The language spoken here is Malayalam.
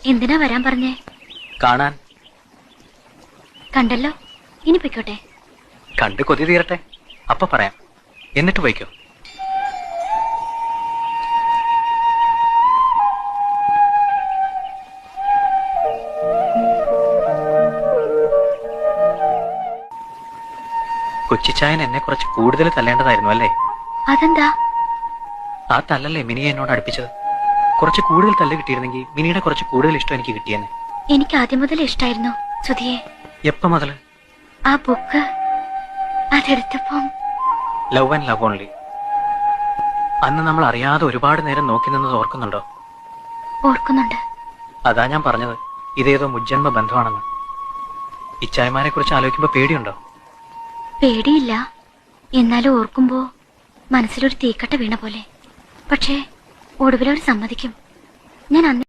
എന്തിനാ വരാൻ പറഞ്ഞേ? കാണാൻ. കണ്ടല്ലോ, ഇനി പൊയ്ക്കോട്ടെ. കണ്ട് കൊതി തീരട്ടെ, അപ്പൊ പറയാം. എന്നിട്ട് പോയിക്കോ. കൊച്ചിച്ചായൻ എന്നെ കുറച്ച് കൂടുതൽ തല്ലേണ്ടതായിരുന്നു അല്ലേ? അതെന്താ? ആ തല്ലല്ലേ മിനിയെ എന്നോട് അടുപ്പിച്ചത്. കുറച്ച് കൂടുതൽ തല്ല് കിട്ടിയിരുന്നെങ്കിൽ മിനിയുടെ കുറച്ച് കൂടുതൽ ഇഷ്ടം എനിക്ക് കിട്ടിയെന്നെ. എനിക്ക് ആദ്യം മുതൽ ഇഷ്ടായിരുന്നു സുധിയെ. എപ്പ മുതല്? ആ ബുക്ക് അതെടുത്തപ്പം. Love and love only. അന്ന് നമ്മൾ അറിയാതെ ഒരുപാട് നേരം നോക്കി നിന്നത് ഓർക്കുന്നുണ്ടോ? ഓർക്കുന്നുണ്ട്. അതാ ഞാൻ പറഞ്ഞത്, ഇതേതോ മുജ്ജന്മ ബന്ധമാണെന്ന്. ഇച്ചായമാരെ കുറിച്ച് ആലോചിക്കുമ്പോ പേടിയുണ്ടോ? പേടിയില്ല, എന്നാലും ഓർക്കുമ്പോ മനസ്സിലൊരു തീക്കട്ട വീണ പോലെ. പക്ഷേ ഒടുവിലവർ സമ്മതിക്കും. ഞാൻ അന്ന്